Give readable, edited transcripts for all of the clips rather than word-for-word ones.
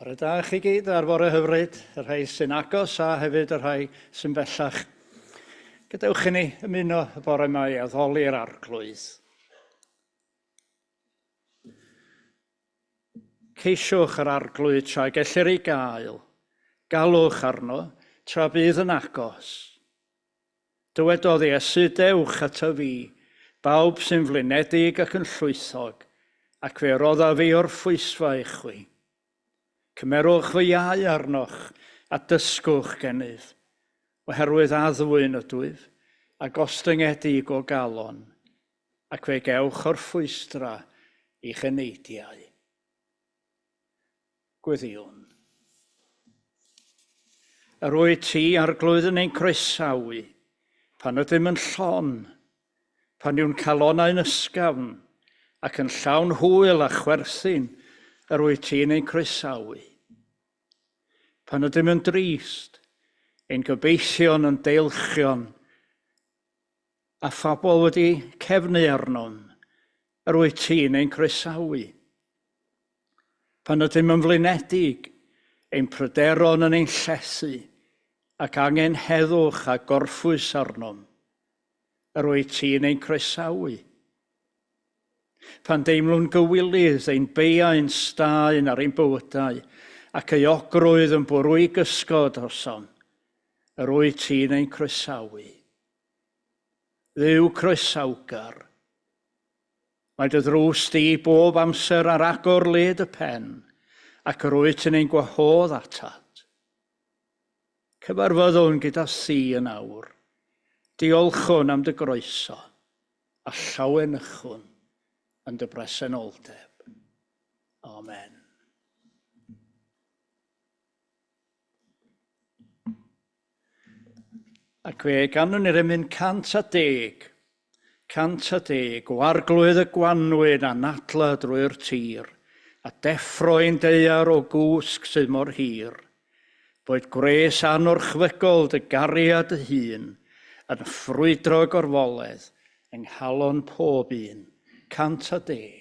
Bore da chi gyd ar fore hyfryd, y rhai sy'n agos a hefyd y rhai sy'n bellach. Gadewch i ni ymuno y bore yma i addoli'r arglwydd. Ceisiwch yr arglwydd tra gellir ei gael. Galwch arno tra bydd yn agos. Dywedodd Iesu, dewch ato fi, bawb sy'n flinedig ac yn llwythog, ac fe rodda fi o'r ffwysfa i chwi. Cymerwch fy iau arnoch a dysgwch gennyf, oherwydd addwyn ydwyf a gostyngedig o galon, ac fe gewch o'r ffwystra i'ch eneidiau. Gweddiwn. Yr wyt ti arglwydd yn ein croesawu, pan ydym yn llon, pan yw'n calonnau'n ysgafn, ac yn llawn hwyl a chwerthin, yr wyt ti'n ein croesawu. Pan ydym yn drist, ein gobeithion yn deilchion, a phobl wedi cefnu arnom, yr wyt ti'n ein croesawu. Pan ydym yn flinedig, ein pryderon yn ein llethu, ac angen heddwch a gorffwys arnom, yr wyt ti'n ein croesawu. Pan deimlwn gywilydd ein beiau'n staen ar ein bywydau, ac ei ogrwydd yn bwrw i gysgod osom, yr wyt ti'n ein croesawu. Dduw croesawgar, mae dy ddrws di bob amser ar agor led y pen, ac yr wyt yn ein gwahodd atat. Cyfarfyddwn gyda thi yn awr, diolchwn am dy groeso, a llawenychwn yn dy bresenoldeb. Amen. Ac fe ganwn ni'r emyn 110, o arglwydd y gwanwyn a nadla drwy'r tir, a deffro'n deiar o gwsg sydd mor hir, boed gres anwrchfygol dy gariad y hun, yn ffrwydro gorfoledd, yng nghalon pob un, 110.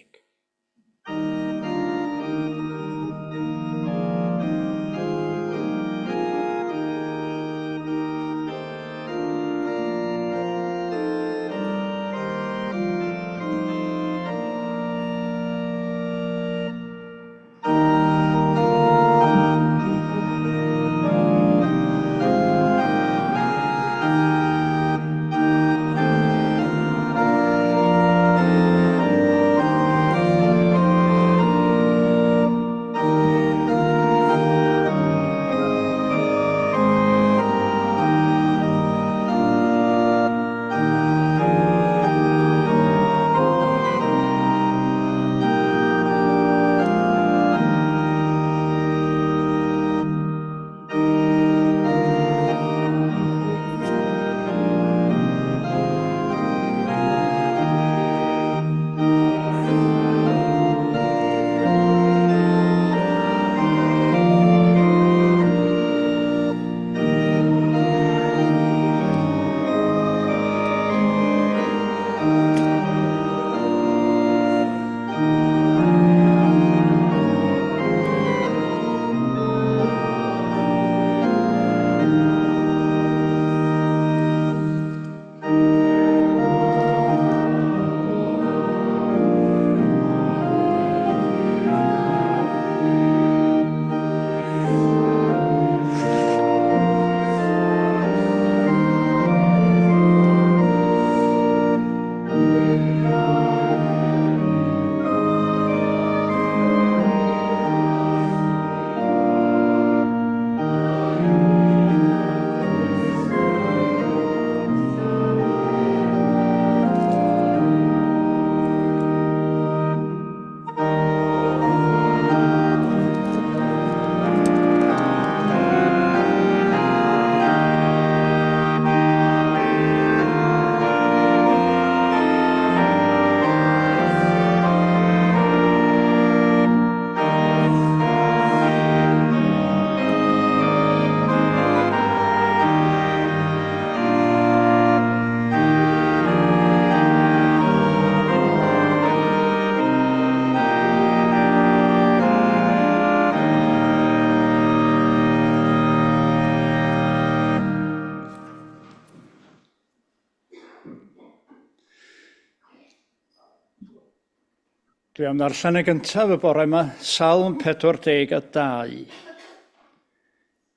Dwi am ddarllen y gyntaf y bore yma, Salm 42.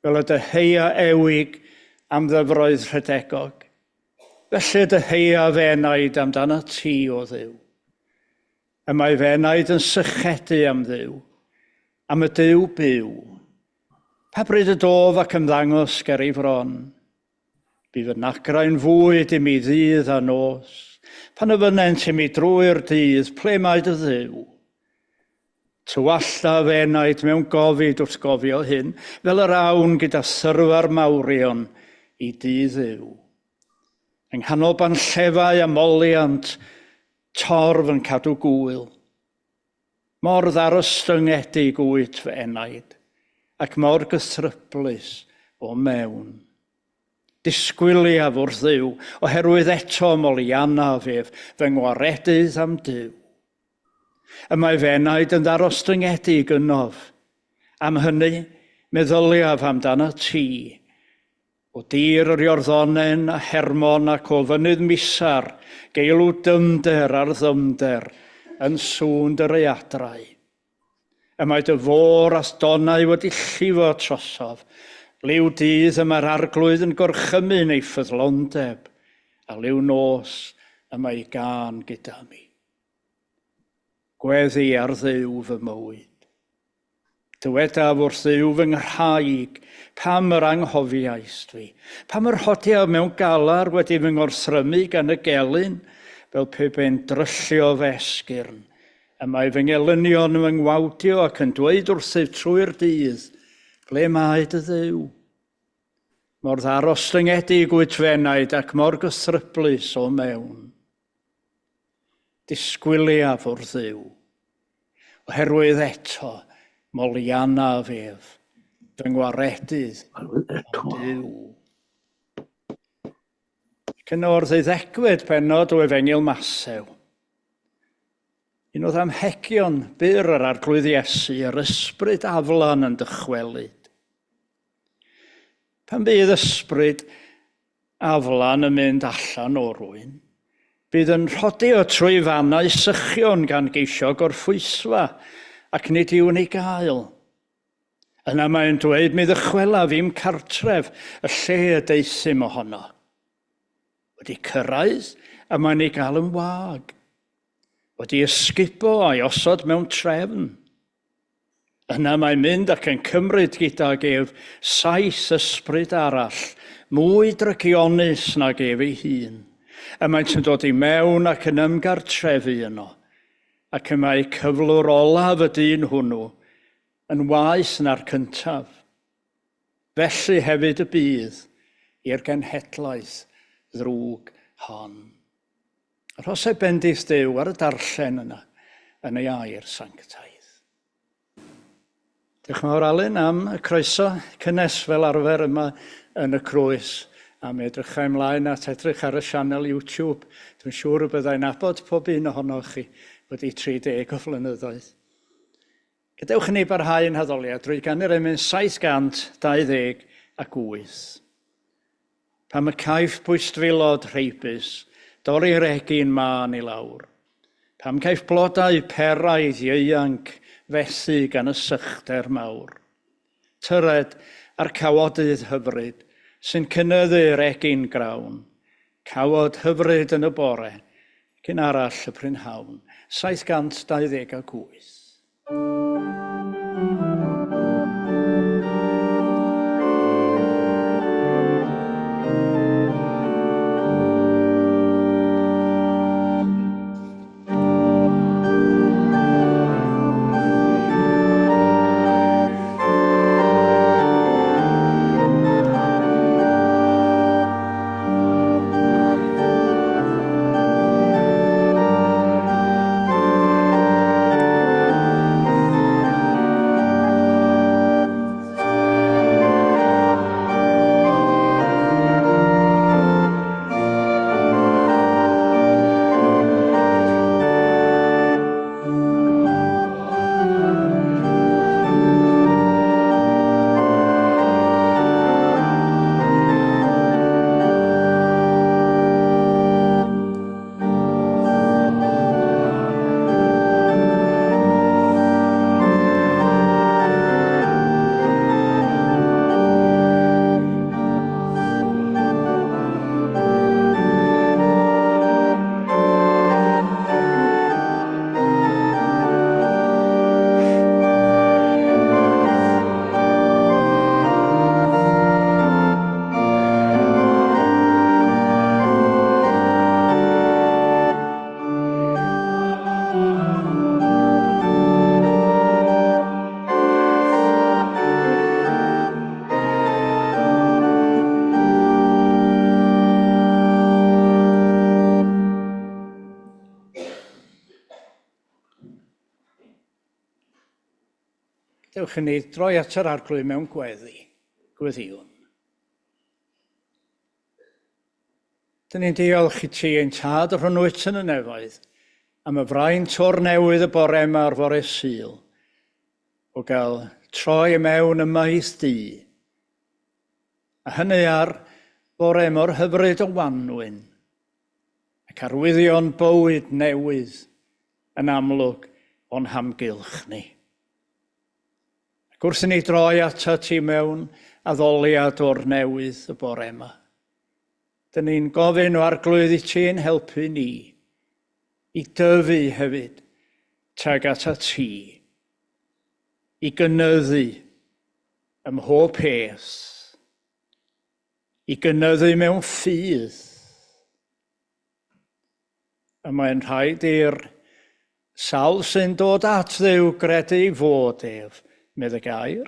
Fel y dyheia ewig am ddyfroedd rhedegog. Felly dyheia fenaid amdano ti o Dduw. Y mae fenaid yn sychedu am Dduw, am y Duw byw. Pa bryd y dof ac ymddangos ger ei fron. Bydd yn acrau'n fwyd i mi ddydd a nos, pan y fynent i mi drwy'r dydd, ple mae dy Dduw. Tywalla fenaid mewn gofid wrth gofio hyn, fel yr awn gyda syrfa'r mawrion i dydd Dduw. Yng nghanol banllefau a moliant, torf yn cadw gwyl. Mor ddarostyngiedig wyt fy enaid, ac mor gythryblus o mewn. Disgwyliaf wrth Dduw, oherwydd eto molianaf ef, fy ngwaredydd am Duw. Y mae fenaid yn ddarostyngiedig ynof. Am hynny, meddyliaf amdano ti. O dir yr Iorddonen a Hermon ac o fynydd Misar, geilw dymder ar ddymder, yn sŵn dy readrau. Y mae dy fôr a stonau wedi llifo trosodd, liw dydd y mae'r arglwydd yn gorchymyn ei ffyddlondeb, a liw nos y mae gan gyda mi. Gweddi ar Dduw fy mywyd. Dywedaf wrth Dduw fy nghrhaig, pam yr anghofiais dwi, pam yr hodiaf mewn galar wedi fy ngorthrymu gan y gelyn, fel pe be'n dryllio fy esgyrn, y mae fy ngelynion fy ngwawdio ac yn dweud wrthyf trwy'r dydd, ble mae dy Dduw. Mor ddarostyngiedig wyt fenaid ac mor gythryblus o mewn. Disgwyliaf wrth Dduw, oherwydd eto molianaf ef, fy ngwaredydd Duw. Cyn o'r 12 pennod o Efengyl Mathew. Un oedd amhegion byr yr arglwydd Iesu, yr ysbryd aflan yn dychwelyd. Pan bydd ysbryd aflan yn mynd allan o rwyn, bydd yn rhodio trwy fannau sychion gan geisio gorffwysfa ac nid yw'n ei gael. Yna mae'n dweud mi ddychwela fi'm cartref y lle y deithim ohono. Wedi cyrraedd a mae'n ei gael yn wag. Wedi ysgubo a'i osod mewn trefn. Yna mae'n mynd ac yn cymryd gydag ef 7 ysbryd arall, mwy drygionus nag ef ei hun. A maent yn dod i mewn ac yn ymgartrefu yno, ac y mae cyflwr olaf y dyn hwnnw yn waeth na'r cyntaf. Felly hefyd y bydd i'r genhedlaeth ddrwg hon. Arhosai bendith Duw ar y darllen yna yn ei air sanctaidd. Diolch yn fawr Alun am y croeso cynnes fel arfer yma yn y crwys. A mi edrychai ymlaen at edrych ar y sianel YouTube. Dwi'n siŵr y byddai'n nabod pob un ohonoch chi wedi 30 o flynyddoedd. Gadewch ni barhau'n haddoliad drwy gannu'r emyn 728. Pam y caiff bwystfilod rheibus, dorri'r egin man i lawr. Pam caiff blodau peraidd ieuanc fethu gan y sychder mawr. Tyred ar cawodydd hyfryd, sy'n cynyddu'r egin grawn, cawod hyfryd yn y bore, cyn arall y prynhawn, 728. Dewch i ni droi at yr arglwydd mewn gweddiwn. Dyn ni'n diolch i ti ein tad yr hwnnwyd yn y nefoedd am y fraint o'r newydd y bore yma ar fore Sul o gael troi mewn y maes di. A hynny ar bore mor hyfryd o Wanwyn ac arwyddion bywyd newydd yn amlwg o'n hamgylch ni. Ac wrth i ni droi ata ti mewn addoliad o'r newydd y bore yma, dyn ni'n gofyn o arglwydd i ti'n helpu ni i dyfu hefyd tag ata ti, i gynyddu ym mhob peth, i gynyddu mewn ffydd. A mae'n rhaid i'r sawl sy'n dod at Dduw gredu i fod ef, medde gair,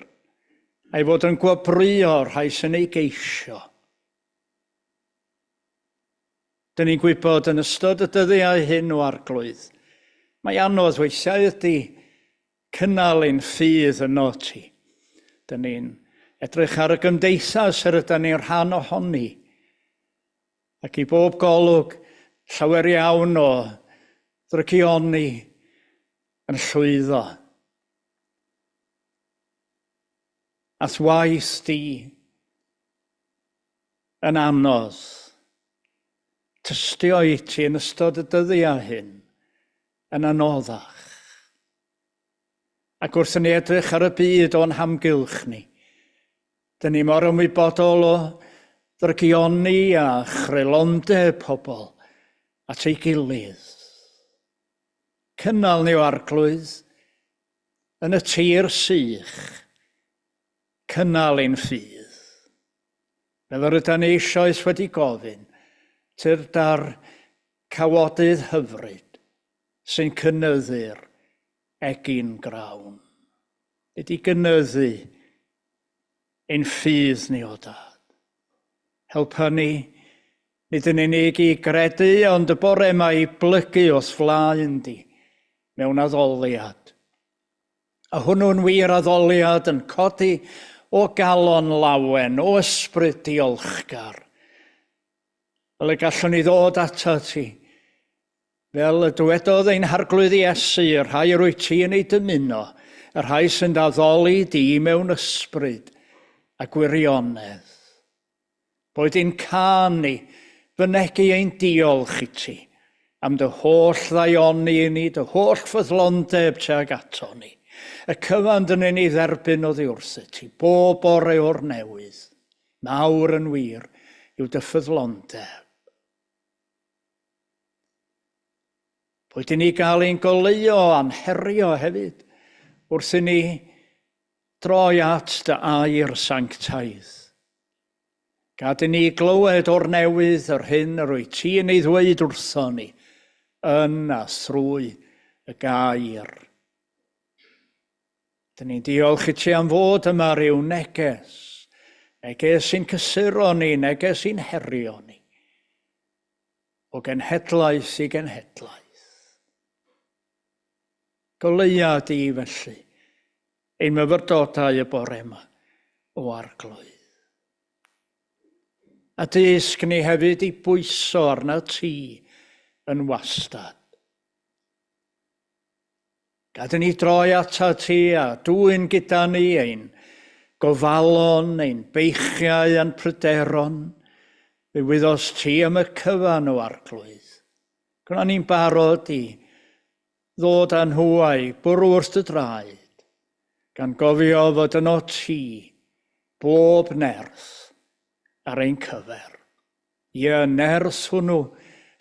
a'i fod yn gwabrio rhai sy'n ei geisio. Dyn ni'n gwybod yn ystod y dyddiau hyn o arglwydd, mae anodd weithiau ydy cynnal ein ffydd yno ti. Dyn ni'n edrych ar y gymdeithas yr ydyn ni'n rhan ohoni, ac i bob golwg llawer iawn o drygioni yn llwyddo. Ath waith di yn anodd. Tystio i ti yn ystod y dyddiau hyn yn anoddach. Ac wrth ni edrych ar y byd o'n hamgylch ni, dyn ni mor ymwybodol o drygioni a chrelondeb pobl at ei gilydd. Cynnal ni o arglwydd yn y tir sych, cynnal ein ffydd. Fel yr ydyn ni eisoes wedi gofyn, tyr dar cawodydd hyfryd sy'n cynyddu'r egin grawn. Ydy gynyddu ein ffydd ni o dad. Helpa ni, nid yn unig i gredu, ond y bore yma i blygu os flaen di mewn addoliad. A hwnnw'n wir addoliad yn codi o galon lawen, o ysbryd diolchgar. Fel y gallwn ni ddod ata ti, fel y dywedodd ein harglwydd Iesu, y rhai rwy ti yn ei dymuno, y rhai sy'n addoli di mewn ysbryd a gwirionedd. Boed i'n can ni fynegu ein diolch i ti am dy holl ddaioni i ni, dy holl ffyddlondeb tuag ato ni, y cyfan dyn ni dderbyn o ddiwrth i ti, bob bore o'r newydd, mawr yn wir yw dy ffyddlondeb. Boed i ni gael ein goleuo anherio hefyd, wrth i ni droi at dy air sanctaidd. Gad i ni glywed o'r newydd yr hyn yr wyt ti yn ei ddweud wrtho ni, yn a thrwy y gair. Dyn ni'n diolch i ti am fod yma ryw neges sy'n cysuro ni, neges sy'n herio ni, o genhedlaeth i genhedlaeth. Goleia di felly, ein myfyrdodau y bore yma o arglwydd. A dysg ni hefyd i bwyso arna ti yn wastad. Gad ni droi ata ti a dwy'n gyda ni ein gofalon, ein beichiau a'n pryderon, fe wyddos ti am y cyfan o arglwydd. Gwna ni'n barod i ddod â nhw a'i bwrw wrth y draed, gan gofio fod yno ti, bob nerth ar ein cyfer. Ie, nerth hwnnw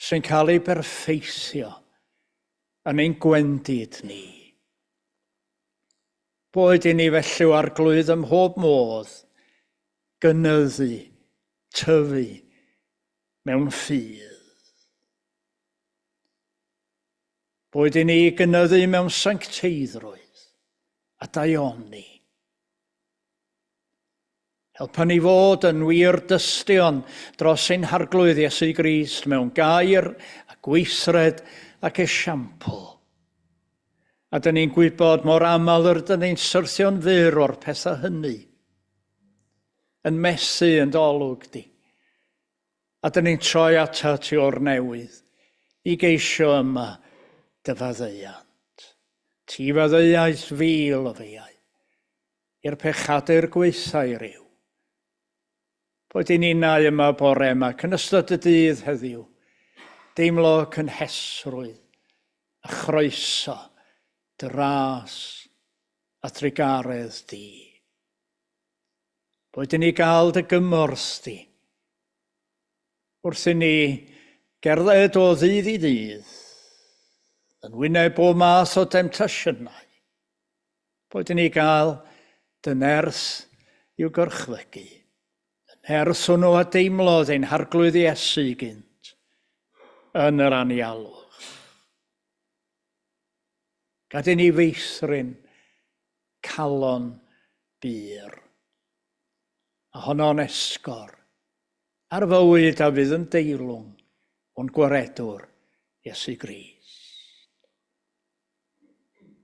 sy'n cael ei berffeithio yn ein gwendid ni. Boed i ni felly o arglwydd ym mhob modd, gynyddu, tyfu mewn ffydd. Boed i ni gynyddu mewn sancteiddrwydd a daioni. Helpa ni fod yn wir dystion dros ein harglwydd Iesu Grist mewn gair a gweithred ac esiampl. A dyn ni'n gwybod mor aml ydyn ni'n syrthio'n fyr o'r pethau hynny. Yn mesu yn dolwg di. A dyn ni'n troi ata ti o'r newydd i geisio yma dy faddeuant. Ti faddeuais fil o feiau i'r pechadur gweithau ryw. Boed i'n unau yma bore yma, yn ystod y dydd heddiw, deimlo cynhesrwydd a chroeso, dras a trigaredd di. Boed i ni gael dy gymorth di, wrth i ni gerdded o ddydd i ddydd, yn wyneb bob math o demtasiynau. Boed i ni gael dy nerth i'w gorchfygu, ers hwnnw a deimlodd ein harglwydd Iesu gynt yn yr anialwch. Gad i ni feithrin calon byr, a honno'n esgor ar fywyd a fydd yn deilwng o'n gwaredwr Iesu Grist.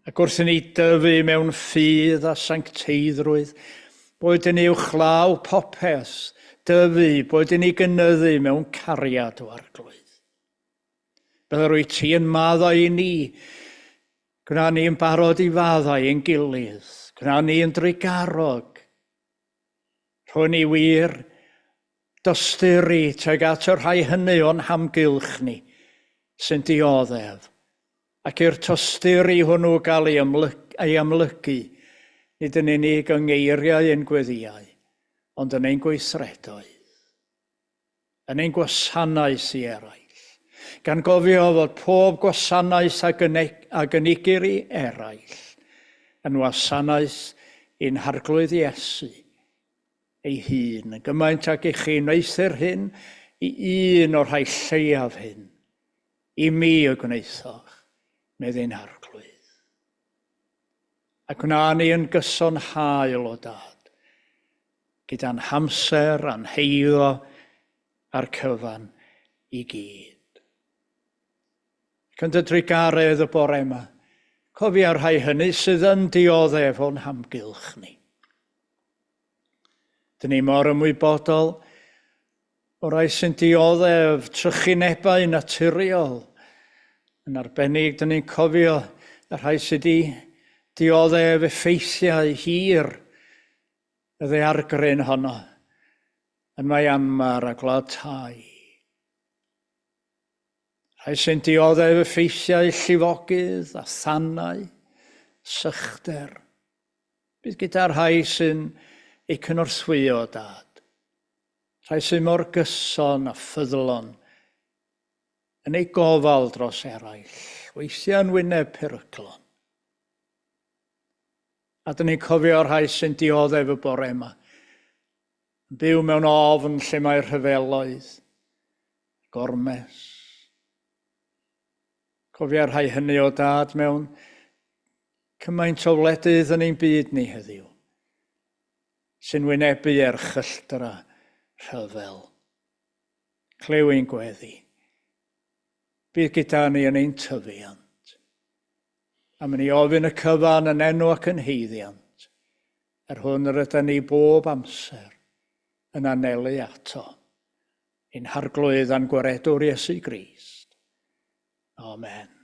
Ac wrth i ni dyfu mewn ffydd a sancteiddrwydd, boed yn uwchlaw popeth, dyfu, boed yn ei gynyddu mewn cariad o arglwydd. Byddai rwy ti yn maddau i ni, gwna ni yn barod i faddau ein gilydd, gwna ni yn drigarog. Rwy'n ni wir dosturi tuag at y rhai hynny o'n hamgylch ni sy'n dioddef, ac i'r tosturi hwnnw gael ei amlygu, nid yn unig yng ngeiriau ein gweddiau, ond yn ein gweithredoedd, yn ein gwasanaeth i eraill, gan gofio fod pob gwasanaeth a gynigir i eraill yn wasanaeth i'n harglwydd Iesu ei hun, yn gymaint ag i chi wneithir hyn i un o'r rhai lleiaf hyn, i mi y gwneithoch, meddy'n harglwydd. Ac wna ni yn gysonhaul o dad, gyda'n hamser a'n heiddo a'r cyfan i gyd. Ac yn dy drigaredd y bore yma, cofia rhai hynny sydd yn dioddef o'n hamgylch ni. Dyn ni mor ymwybodol o rai sy'n dioddef trychinebau naturiol. Yn arbennig, dyn ni'n cofio y rhai sydd wedi dioddef effeithiau hir y ddaeargryn honno yn Myanmar a Gwlad Thai. Rhai sy'n dioddef effeithiau llifogydd a thannau, sychder. Bydd gyda'r rhai sy'n eu cynorthwyo dad. Rhai sy'n mor gyson a ffyddlon yn ei gofal dros eraill, weithiau yn wyneb peryglon. A dyn ni'n cofio rhai sy'n dioddef y bore yma, yn byw mewn ofn lle mae'r rhyfeloedd, gormes. Cofio rhai hynny o dad mewn cymaint o wledydd yn ein byd ni heddiw, sy'n wynebu erchylltra rhyfel. Clew ein gweddi. Bydd gyda ni yn ein tyfiant. A mynd i ofyn y cyfan yn enw ac yn heiddiant, hwn yr ydyn ni bob amser yn anelu ato, ein harglwydd a'n gwaredwr Iesu Grist. Amen.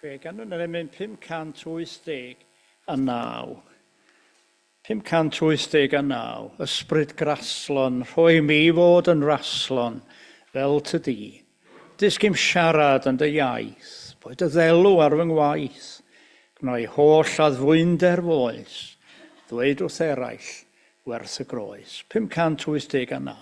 Gan nhw'n mynd 589. 589. Ysbryd graslon, rhoi mi fod yn raslon, fel ty di. Disgym siarad yn dy iaith, boed y ddelw ar fy ngwaith, gnoi holl addfwynder foes, ddweud wrth eraill, werth y groes. 589.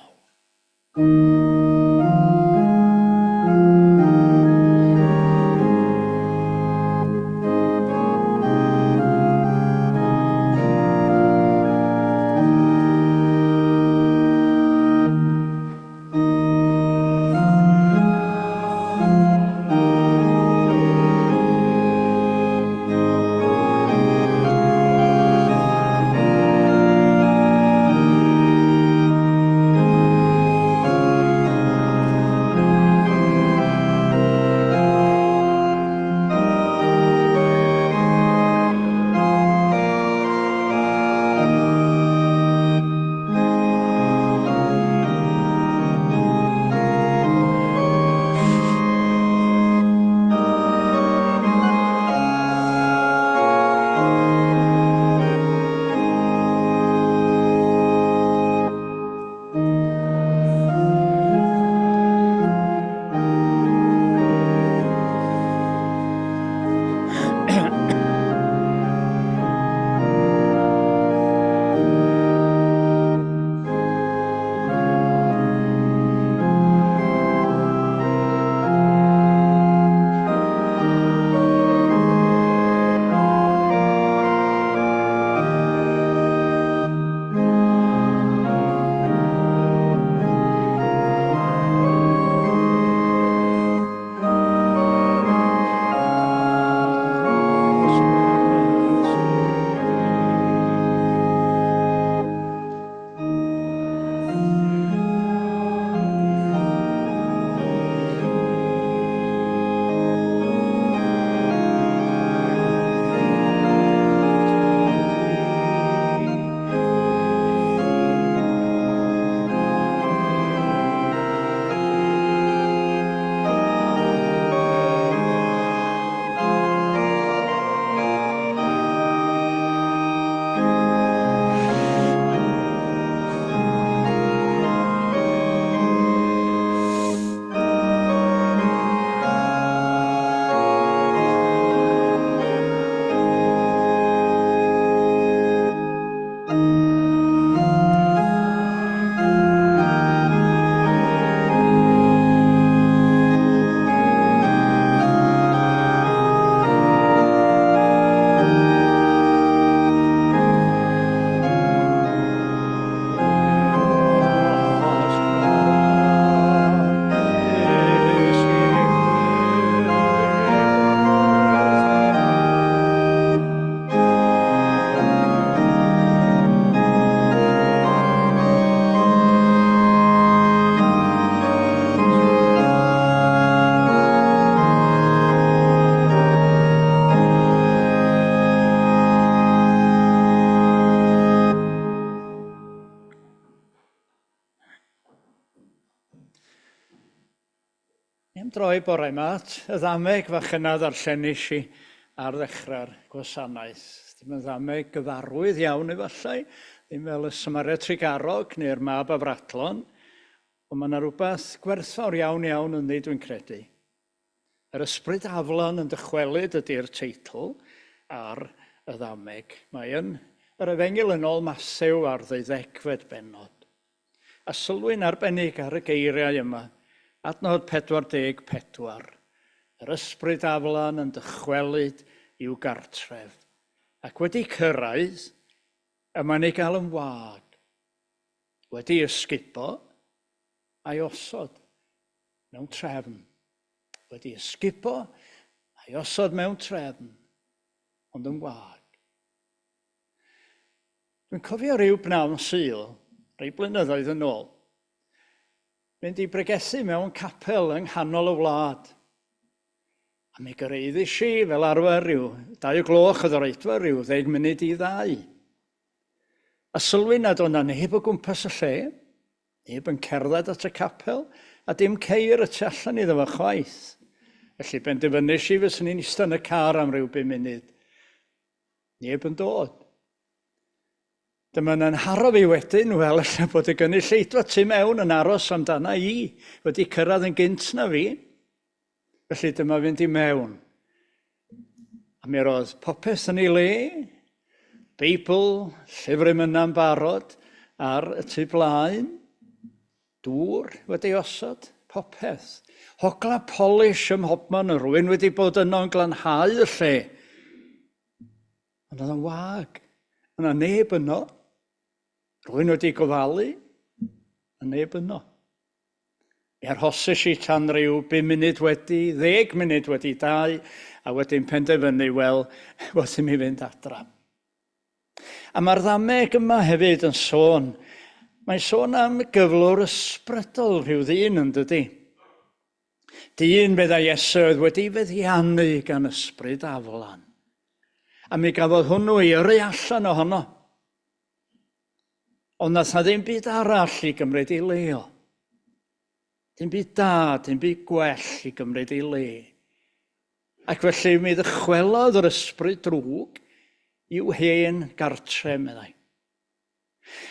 Droi bore mat, y ddameg fachynna ddarllenis i ar ddechrau'r gwasanaeth. Dim yn ddameg gyfarwydd iawn efallai, ddim fel y Samaria Trigarog neu'r Mab Afradlon, ond mae yna rhywbeth gwerthfawr iawn yn ei dwi'n credu. Yr ysbryd aflan yn dychwelyd ydy'r teitl ar y ddameg. Mae yn yr efengil yn ôl Mathew ar 12 bennod. A sylwyn arbennig ar y geiriau yma, adnod 44. Yr ysbryd aflan yn dychwelyd i'w gartref, ac wedi cyrraedd, y mae'n ei gael yn wag. Wedi ysgubo a'i osod mewn trefn. Wedi ysgubo a'i osod mewn trefn, ond yn wag. Dwi'n cofio ryw bnawn Sul, rhai blynyddoedd yn ôl, mynd i bregethu mewn capel yng nghanol y wlad. A mi gyreiddis i fel arfer ryw 2:00 oedd yr oedfa, ryw 10 munud i 2. A sylwi nad o'na neb o gwmpas y lle, neb yn cerdded at y capel, a dim ceir y tu allan iddo fo chwaith. Felly benderfynais i fyswn ni'n eistedd yn y car am ryw 5 munud. Neb yn dod. Dyma'n anharo fi wedyn, wel, alla bod y gynulleidfa tu mewn yn aros amdana i, wedi cyrraedd yn gynt na fi. Felly dyma fynd i mewn. A mi roedd popeth yn ei le, Beibl, llyfr ymyna'n barod ar y tu blaen, dŵr wedi osod, popeth. Hogla polish ym mhobman, rhywun wedi bod yno'n glanhau y lle. Ond oedd yn wag, yna neb yno. Rhywun wedi gofalu, a neb yno. Mi arhosys i tan ryw 5 munud wedi, 10 munud wedi 2, a wedyn penderfynu, wel, wedi mi fynd adra. A mae'r ddameg yma hefyd yn sôn, mae'n sôn am gyflwr ysbrydol rhyw ddyn yn dydy. Dyn medda Iesu oedd wedi feddiannu gan ysbryd aflan. A mi gafodd hwnnw i yrru allan ohono. Ond nath na ddim byd arall i gymryd i leo. Dim byd da, dim byd gwell i gymryd i le. Ac felly mi ddychwelodd yr ysbryd drwg i'w hen gartre, meddai.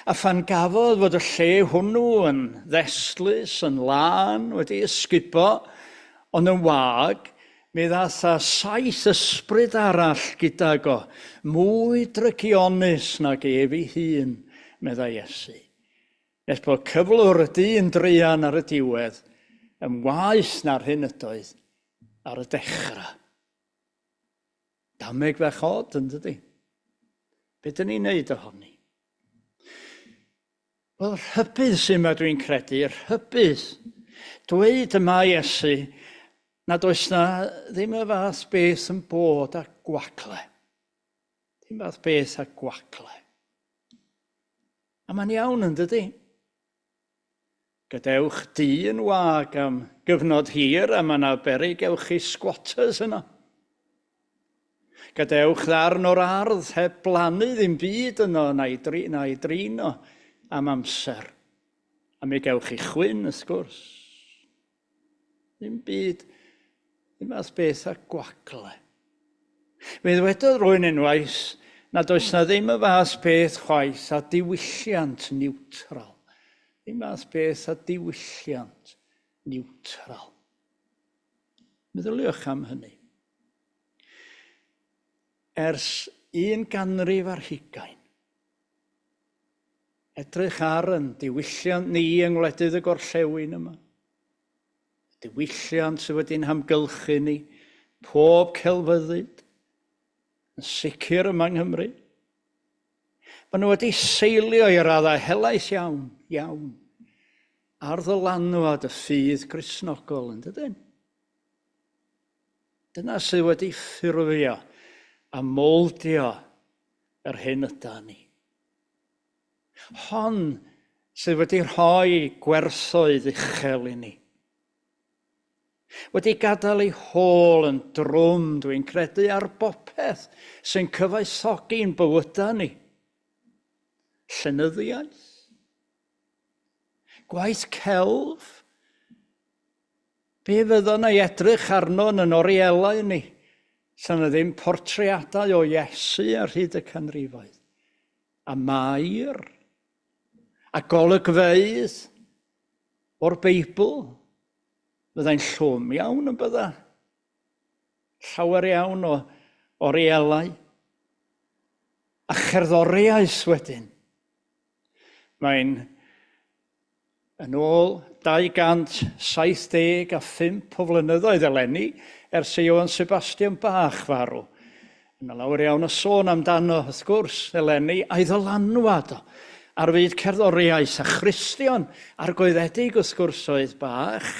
A phan gafodd fod y lle hwnnw yn ddestlus, yn lan, wedi ysgubo, ond yn wag, mi ddath a 7 ysbryd arall gydag o, mwy drygionus nag ef ei hun, meddai Iesu. Nes bod cyflwr y dyn druan ar y diwedd yn waeth na'r hyn ydoedd ar y dechrau. Dameg fech od yn dydy. Be dyn ni'n neud ohoni? Wel, rhybydd sy'n ma dwi'n credu, rhybydd. Dweud yma Iesu nad oes na ddim y fath beth yn bod â gwacle. Ddim fath beth â gwacle. A mae'n iawn yn dydy. Gadewch dyn wag am gyfnod hir a mae'n aberi gewch chi squatters yna. Gadewch ddarn o'r ardd heb blannu ddim byd yno na i drino am amser. A mi gewch chi chwyn, wrth gwrs. Ddim byd, ddim as beth â gwacle. Fe ddwedodd rwy'n unwaith nad oes na ddim y fath beth chwaith a diwylliant niwtral. Ddim as beth a diwylliant niwtral. Meddyliwch am hynny. Ers 150 edrych ar yn diwylliant ni yng ngwledydd y gorllewin yma. Diwylliant sydd wedi'n hamgylchu ni, pob celfyddyd, yn sicr yma yng Nghymru. Maen nhw wedi seilio i raddau helaeth iawn, iawn, ar ddylanwad y ffydd Gristnogol yn dydyn. Dyna sydd wedi ffurfio a moldio yr hyn yda ni. Hon sydd wedi rhoi gwerthoedd uchel i ni. Wedi gadael ei hôl yn drwm, dwi'n credu, ar bopeth sy'n cyfoethogi'n bywydau ni. Llenyddiaeth, gwaith celf, be fydda na i edrych arno'n yn orielau ni, sy'n ddim portreadau o Iesu ar hyd y canrifoedd. A mair, a golygfeydd o'r Beibl, byddai'n llwm iawn yn bydda. Llawer iawn o orielau. A cherddoriaeth wedyn. Mae'n yn ôl 275 o flynyddoedd eleni ers i Ioan Sebastian Bach farw. Yna lawer iawn o sôn amdano, wrth gwrs, eleni, a'i ddylanwad o ar fyd cerddoriaeth a Christion argoeddedig, wrth gwrs, oedd Bach.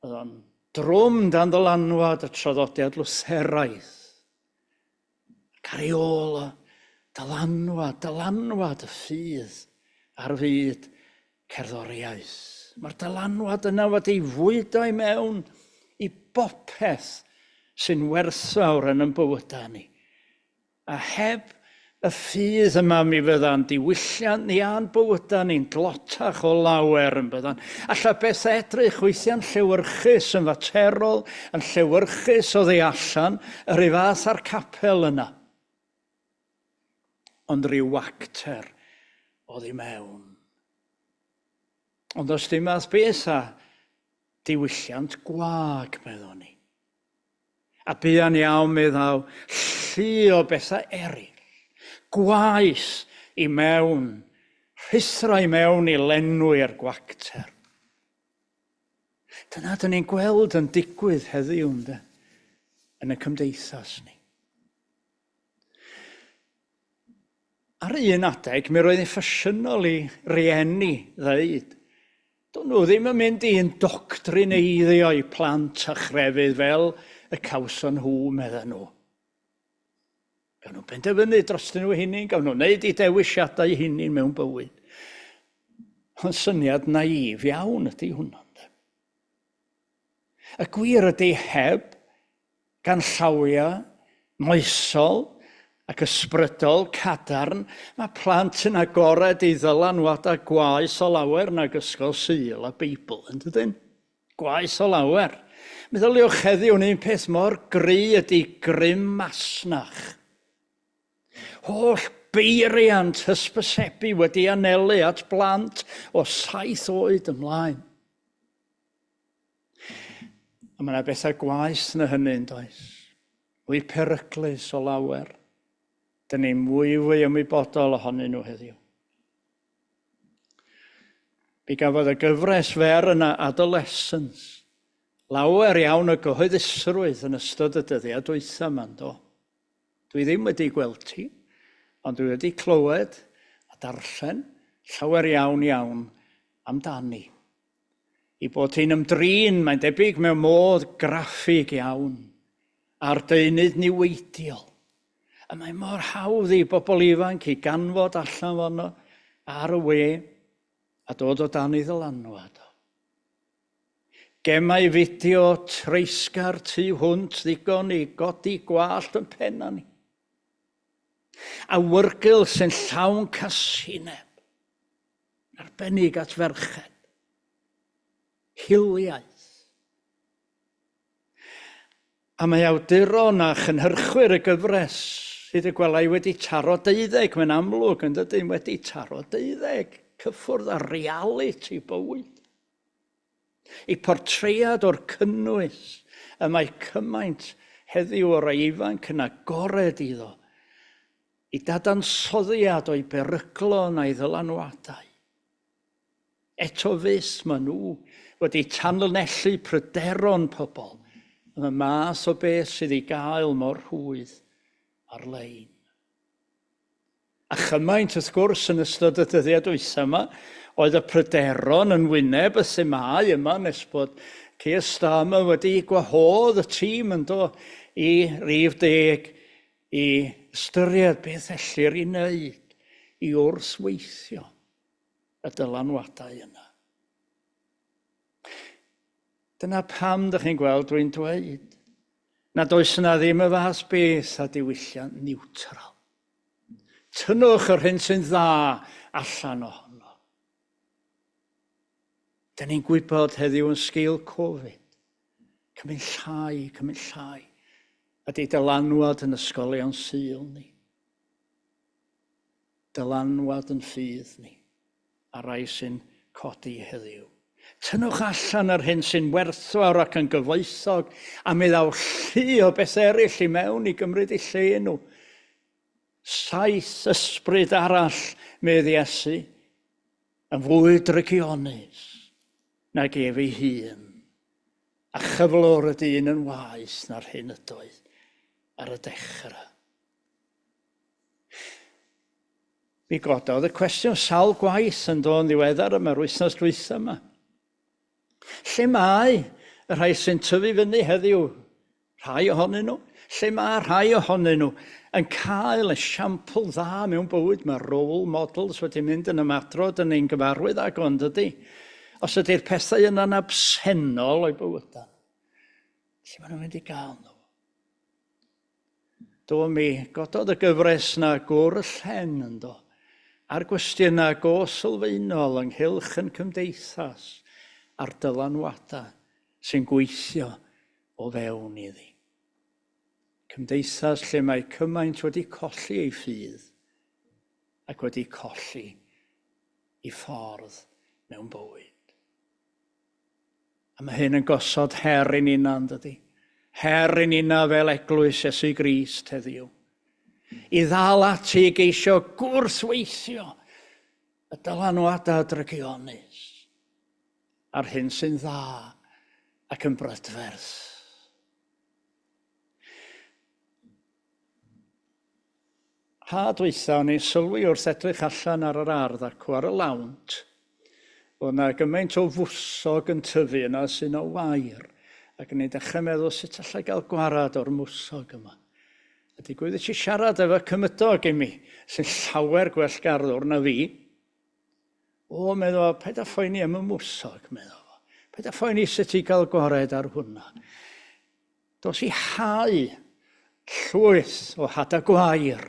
Oedd o'n drwm dan ddylanwad y traddodiad Lwtheraidd. Cariola, dylanwad y ffydd ar fyd cerddoriaeth. Mae'r dylanwad yna wedi fwydo i mewn i bopeth sy'n werthfawr yn bywydau ni. A heb Y ffydd yma mi fydda'n diwylliant ni a'n bywyda ni'n glotach o lawer yn bydda'n. Alla beth edrych weithiau'n llewyrchus yn faterol, yn llewyrchus o ddi allan, yr un fath a'r capel yna. Ond rhyw wacter o ddi mewn. Ond os dim ath beth a diwylliant gwag, meddwn ni. A buan iawn meddaw llu o bethau eraill. Gwaith i mewn, rhithra i mewn i lenwi'r gwacter. Dyna dyn ni'n gweld yn digwydd heddiw yn y cymdeithas ni. Ar un adeg, mi roedd yn ffasiynol i rieni ddeud, do'n nhw ddim yn mynd i'n doctrineiddio i plant a chrefydd fel y cawson nhw, medden nhw. Gawn nhw benderfynu dros nhw hunain, gawn nhw wneud eu dewisiadau hunain mewn bywyd. Ond syniad naif iawn ydy hwnna. Y gwir ydy heb, gan llawiau, moesol ac ysbrydol cadarn, mae plant yn agored i ddylanwad a gwaith o lawer nag ysgol Sul a Beibl, yn dydyn? Gwaith o lawer. Meddyliwch heddiw un peth mor gry ydy grym masnach. Holl beiriant hysbysebu wedi anelu at blant o 7 oed ymlaen. A mae yna bethau gwaith na hynny'n does. Mwy peryglus o lawer. Dyn ni mwy ymwybodol ohonyn nhw heddiw. Mi gafodd y gyfres fer yna adolescence. Lawer iawn o gyhoeddusrwydd yn ystod y dyddiau dwytha yma, do. Dwi ddim wedi gweld ti. Ond dwi wedi clywed a darllen llawer iawn amdani. I bod hi'n ymdrin, mae'n debyg mewn modd graffig iawn, a'r deunydd niweidiol. A mae mor hawdd i bobl ifanc i ganfod allan fono ar y we a dod o dan ei ddylanwad. Gemau fideo treisgar tu hwnt ddigon i godi gwallt yn penna ni. Awyrgylch sy'n llawn casineb, arbennig at ferched, hiliaeth. A mae awduron a chynhyrchwyr y gyfres sydd y gwelai wedi taro 12, mae'n amlwg yn dydyn wedi taro 12, cyffwrdd a reality bywyd. I portread o'r cynnwys y mae cymaint heddiw o'r ifanc yn agored iddo, i dadansoddiad o'i beryglon a'i ddylanwadau. Eto fus maen nhw wedi tanlinellu pryderon pobl yn y math o beth sydd i gael mor hwydd ar-lein. A chymaint wrth gwrs yn ystod y dyddiau dwytha yma, oedd y pryderon yn wyneb y themau yma nes bod Keir Starmer wedi gwahodd y tîm yn do i rhif 10 i ystyried beth ellir i wneud i wrthweithio y dylanwadau yna. Dyna pam ydych chi'n gweld dwi'n dweud nad oes yna ddim y fath beth a diwylliant niwtral. Tynnwch yr hyn sy'n dda allan ohono. Dyn ni'n gwybod heddiw yn sgil Covid. Cymryd llai. Ydy dylanwad yn ysgolion Sul ni. Dylanwad yn ffydd ni. A rai sy'n codi heddiw. Tynnwch allan ar hyn sy'n werthfawr ac yn gyfoethog a mi ddaw llu o beth eraill i mewn i gymryd eu lle nhw. 7 ysbryd arall medd Iesu yn fwy drygionus nag ef ei hun. A chyflwr y dyn yn waeth na'r hyn ydoedd ar y dechrau. Mi gododd y cwestiwn sawl gwaith yn dod ddiweddar yma yr wythnos dwytha yma. Lle mae y rhai sy'n tyfu fyny heddiw? Rhai ohonyn nhw. Lle mae rhai ohonyn nhw yn cael esiampl dda mewn bywyd? Mae role models wedi mynd yn ymadrod yn ein gyfarwydd ag ond ydy. Os ydy'r pethau yna'n absennol o'i bywydau, lle maen nhw'n mynd i gael nhw? Do mi gododd y gyfres na gwr y llen yn do, a'r gwestiynau go sylfaenol ynghylch yn cymdeithas a'r dylanwadau sy'n gweithio o fewn iddi. Cymdeithas lle mae cymaint wedi colli ei ffydd ac wedi colli ei ffordd mewn bywyd. A mae hyn yn gosod her i ni'n dydy. Her i ni'n fel eglwys Iesu Grist heddiw. I ddal ati i geisio gwrthweithio y dylanwadau drygionus a'r hyn sy'n dda ac yn brydferth. Ha dweitha o'n i'n sylwi wrth edrych allan ar yr ardd ac ar y lawnt, oedd yna gymaint o fwsog yn tyfu yna sy'n o wair, ac yn ei dechrau meddwl sut allai gael gwarad o'r mwsog yma. A digwydd i ti siarad efo cymydog i mi, sy'n llawer gwell garddwr na fi. O, meddwl, paid â phoeni am y mwsog, meddwl. Paid â phoeni sut i gael gwared ar hwnna. Dos i hau llwyth o hada gwair.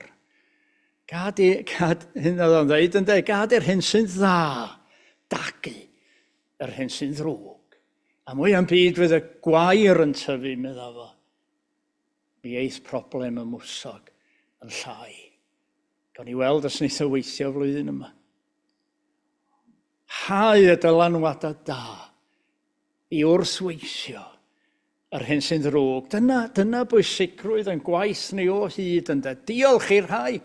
Gad hyn oedd o'n dweud yn dweud, gad i'r hyn sy'n dda dagu yr hyn sy'n ddrwg. A mwy am byd fydd y gwair yn tyfu, meddwl fo. Mi eith problem y mwsog yn llai. Gawn ni weld os wneith o weithio flwyddyn yma. Hau y dylanwadau da i wrthweithio yr hyn sy'n ddrwg. Dyna bwysigrwydd yn gwaith ni o hyd yn de. Diolch i'r rhai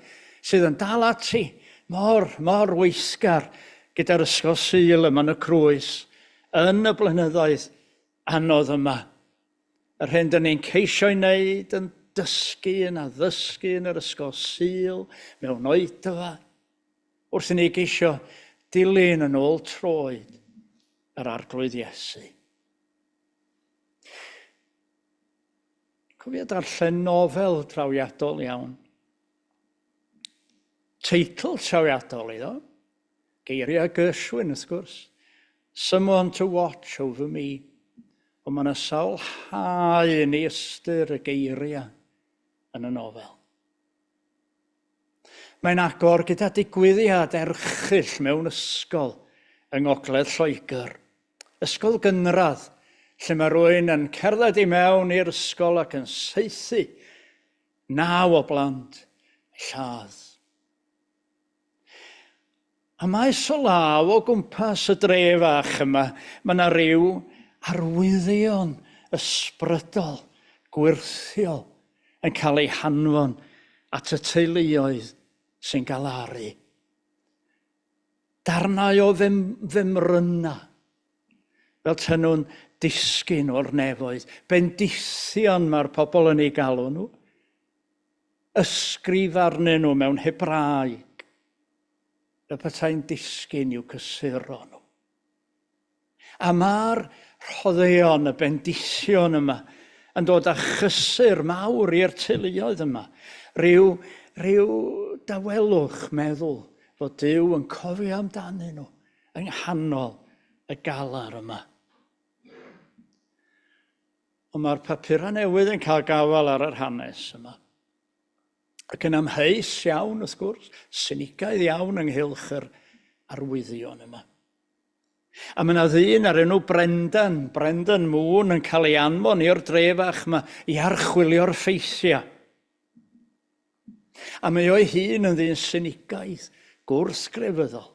sydd yn dal ati mor weithgar gyda'r ysgol Sul yma yn y Crwys yn y blynyddoedd anodd yma. Yr hyn dyn ni'n ceisio i wneud yn dysgu yn addysgu yn yr ysgol Sul mewn oedfa wrth i ni geisio dilyn yn ôl troed yr arglwydd Iesu. Cofio darllen nofel trawiadol iawn. Teitl trawiadol iddo. Geiriau Gershwin, wrth gwrs. Someone to watch over me. Ond mae yna sawl hau yn ei ystyr y geiriau yn y nofel. Mae'n agor gyda digwyddiad erchyll mewn ysgol yng Ngogledd Lloegr. Ysgol gynradd, lle mae rhywun yn cerdded i mewn i'r ysgol ac yn saethu 9 o blant lladd. A maes o law o gwmpas y dre fach yma, mae yna ryw arwyddion ysbrydol, gwirthiol, yn cael ei hanfon at y teuluoedd sy'n galaru. Darnau o femrynna, fel tan nhw'n disgyn o'r nefoedd. Bendithion mae'r pobl yn ei galw nhw. Ysgrif arnyn nhw mewn Hebraeg. Y petai'n disgyn i'w cysuro nhw. A mae'r rhoddeuon, y bendithion yma, yn dod â chysur mawr i'r teuluoedd yma. Ryw dawelwch meddwl fod Duw yn cofio amdanyn nhw yng nghanol y galar yma. Ond mae'r papurau newydd yn cael gafal ar yr hanes yma. Ac yn amheus iawn, wrth gwrs, sinigaidd iawn ynghylch yr arwyddion yma. A mae yna ddyn ar enw Brendan Moon yn cael ei anfon i'r dre fach yma i archwilio'r ffeithiau. A mae o'i hun yn ddyn sinigaidd gwrthgrefyddol.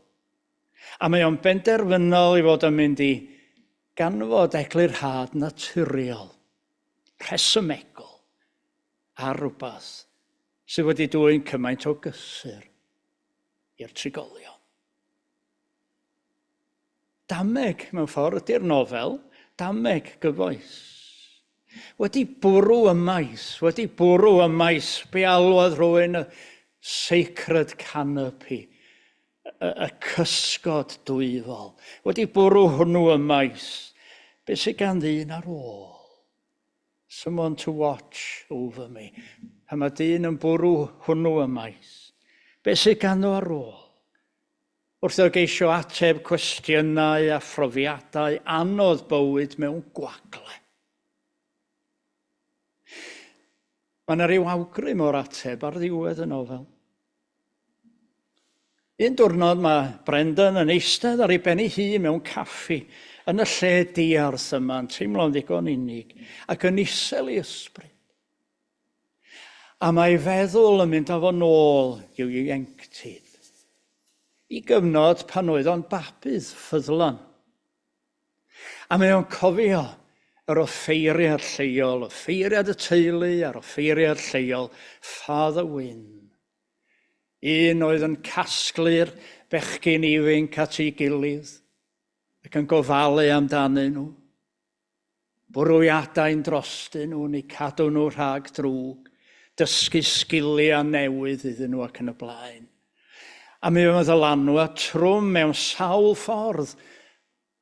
A mae o'n benderfynol i fod yn mynd i ganfod eglurhad naturiol, rhesymegol, a rhywbeth sydd wedi dwyn cymaint o gysur i'r trigolion. Dameg, mewn ffordd, ydy'r nofel, dameg gyfoes. Wedi bwrw y maes, be alwodd rhywun y sacred canopy, y cysgod dwyfol. Wedi bwrw hwnnw y maes, be sydd gan ddyn ar ôl? Someone to watch over me. A mae dyn yn bwrw hwnnw y maes. Be sydd ganddo ar ôl? Wrth o geisio ateb cwestiynau a phrofiadau anodd bywyd mewn gwagle. Mae yna ryw awgrym o'r ateb ar ddiwedd y nofel. Un diwrnod mae Brendan yn eistedd ar ei ben ei hun mewn caffi yn y lle diarth yma'n teimlo'n ddigon unig ac yn isel i ysbryd. A mae feddwl yn mynd â fo nôl i'w ieuenctid. I gyfnod pan oedd o'n babydd ffyddlon. A mae o'n cofio yr offeiriad lleol, offeiriad y teulu a'r offeiriad lleol, Father Wyn. Un oedd yn casglu'r bechgyn ifanc at ei gilydd ac yn gofalu amdanyn nhw. Bwrwiadau'n drostyn nhw neu cadw nhw rhag drwg, dysgu sgiliau newydd iddyn nhw ac yn y blaen. A mi oedd y lanwa trwm mewn sawl ffordd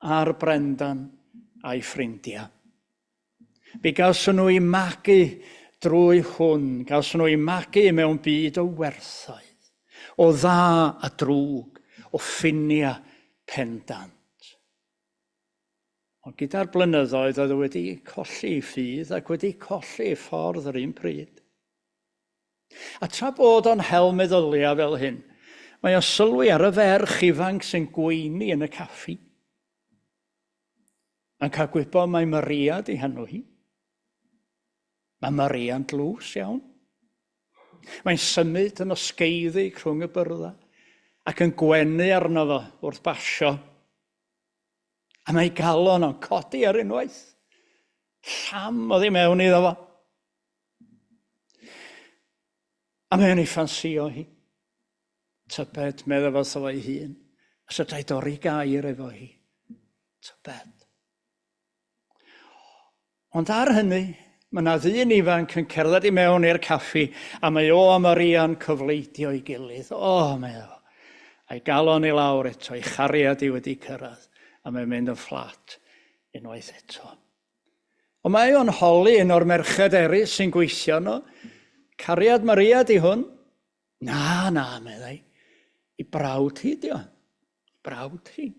ar Brendan a'i ffrindiau. Mi gawson nhw i magu drwy hwn, gawson nhw i magu mewn byd o werthoedd, o dda a drwg, o ffinia pendant. Ond gyda'r blynyddoedd oedd wedi colli ei ffydd ac wedi colli ei ffordd yr un pryd. A tra bod o'n hel meddyliau fel hyn, mae o'n sylwi ar y ferch ifanc sy'n gweini yn y caffi. Mae'n cael gwybod mae Maria di henw hi. Mae Maria'n dlws iawn. Mae'n symud yn osgeiddig rhwng y byrddau ac yn gwenu arno fo wrth basio. A mae galon o'n codi ar unwaith. Llam oedd i mewn iddo fo. A mae'n ei ffansio hi. Tybed, meddwl fo ei hun. Os ydau dorri gair efo hi. Tybed. Ond ar hynny, mae yna ddyn ifanc yn cerdded i mewn i'r caffi a mae o a Maria'n cyfleidio i gilydd. Meddwl. A'i galon i lawr eto, ei chariad i wedi cyrraedd a mae'n mynd yn fflat unwaith eto. Ond mae o'n holi un o'r merched eraill sy'n gweithio nhw. Cariad Maria di hwn? Na, meddai. I brawd hi di o. Brawd hi.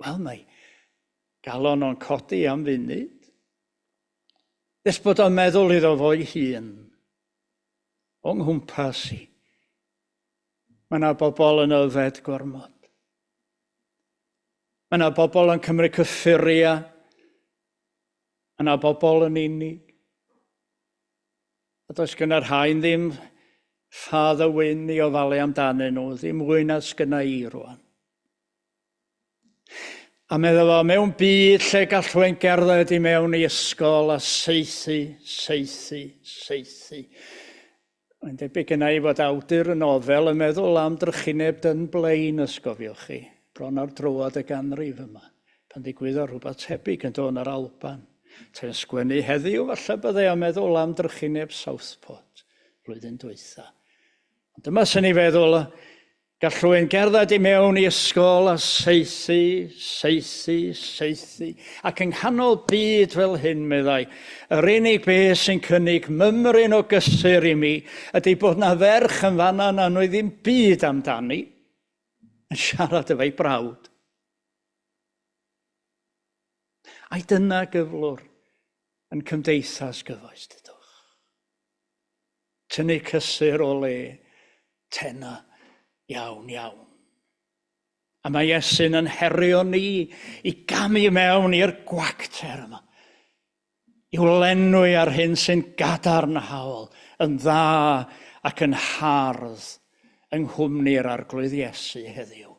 Wel, mae galon o'n codi am funud. Nes bod o'n meddwl iddo fo'i hun. O'n nghwmpas i. Mae yna bobl yn yfed gormod. Mae yna bobl yn cymryd cyffuria. Mae yna bobl yn unig. A does gyda'r rhain ddim Father Wyn i ofalu amdanyn nhw, ddim mwy na sgynna i rwan. A meddwl fo, mewn byd lle gallwyn gerdded i mewn i ysgol a saethu. Mae'n debyg yna i fod awdur y nofel yn meddwl am drychineb Dunblane, ysgofiwch chi, bron ar drwad y ganrif yma, pan ddigwyddodd rhywbeth tebyg yn dod ar Alban. Ta'n sgwennu heddiw, falle byddai am meddwl am drychineb Southport, flwyddyn dwytha. Ond dyma sy'n ei feddwl, gallwyn gerdded i mewn i ysgol a saethu. Ac yng nghanol byd fel hyn, meddai, yr unig beth sy'n cynnig mymryn o gysur i mi ydy bod na ferch yn fanna na nhw ddim byd amdani yn siarad efo'i brawd. A dyna gyflwr yn cymdeithas gyfoes, dydwch. Tynnu cysur o le, tena iawn. A mae Iesu'n yn herio ni i gamu mewn i'r gwacter yma. I'w lenwi ar hyn sy'n gadarnhaol, yn dda ac yn hardd yng nghwmni'r arglwydd Iesu heddiw.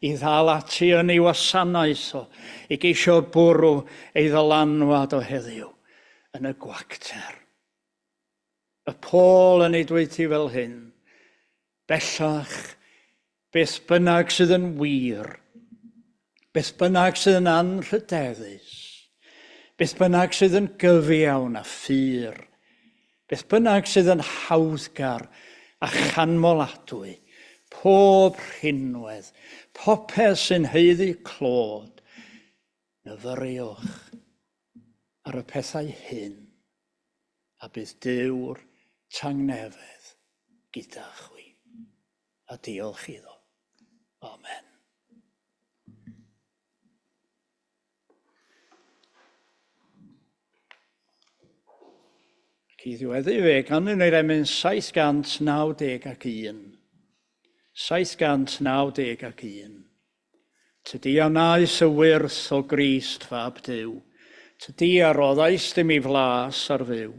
I ddal ati yn ei wasanaeth o, i geisio bwrw ei ddylanwad o heddiw yn y gwacter. Y Paul yn ei dweud fel hyn, bellach, beth bynnag sydd yn wir, beth bynnag sydd yn anrhydeddus, beth bynnag sydd yn gyfiawn a ffyr, beth bynnag sydd yn hawddgar a chanmoladwy, pob rhinwedd, popeth sy'n heiddi clod, myfyriwch ar y pethau hyn, a bydd Dyw'r tangnefedd gyda chwi. A diolch iddo. Amen. I ddiweddu fe, gan yn yr emyn 791. 791. Tydi anaes y wyrth o Grist fab Duw, tydi aroddais dim I flas ar fyw.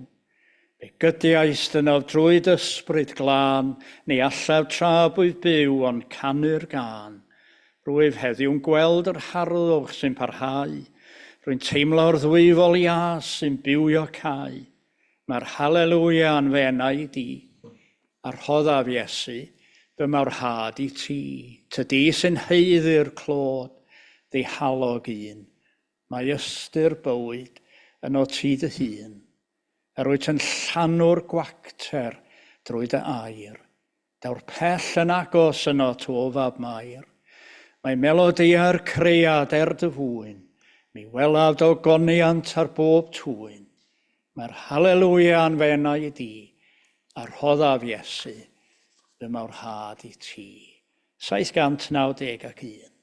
Be gydiais dynaf drwy'r ysbryd glân, neu allaf trafwydd byw ond canu'r gan. Rwyf heddiw'n gweld yr harddwch sy'n parhau, rwy'n teimlo'r ddwyfol ias sy'n bywio cau. Mae'r halleluia yn fe enau di, a'r rhoddaf Iesu, dyma'r had I ti. Tydi sy'n heiddi'r clod, ddihalog un. Mae ystyr bywyd yn o ti dy hun. Rwyt yn llanw'r gwacter drwy dy air. Daw'r pell yn agos yn o tofab mair. Mae melodia'r cread dy fwyn. Mi welaf o goniant ar bob twyn. Mae'r halleluia yn fe enau di, a'r rhoddaf Iesu, dyma'r had I ti. 791.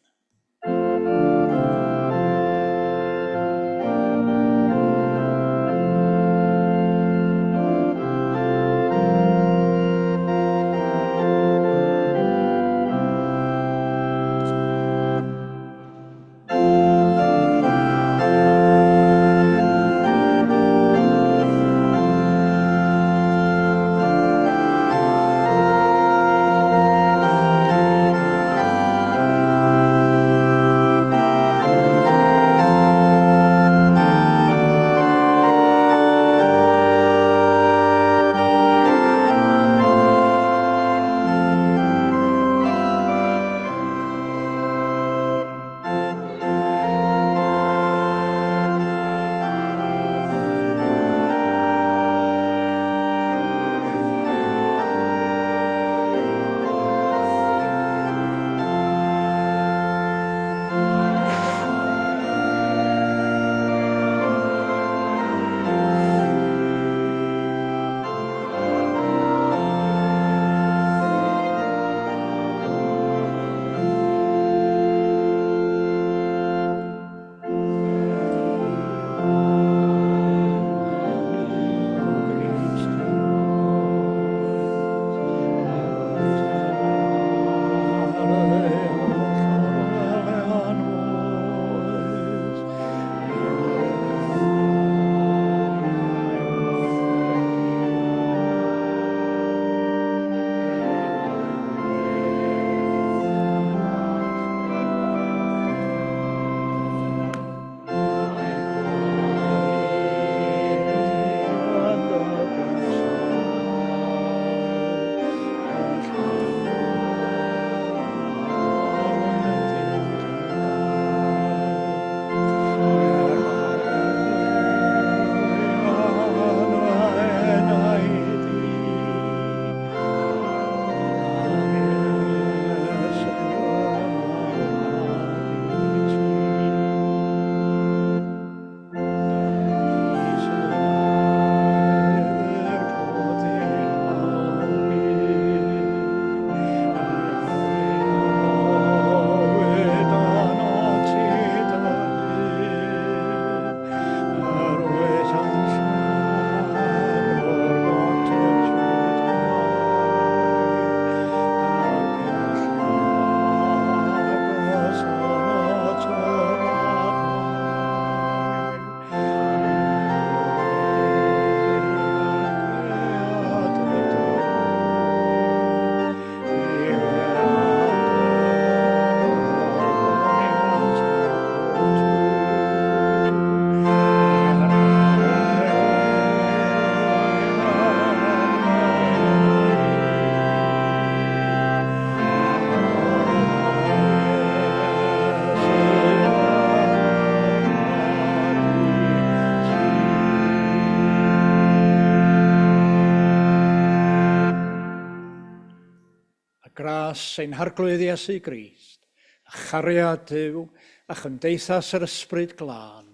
Gras ein harglwydd Iesu Grist, a chariad Duw, a chymdeithas yr ysbryd glân,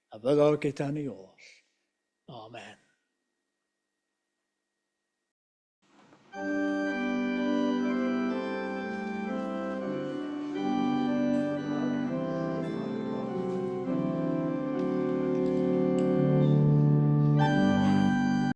a fyddo gyda ni oll. Amen.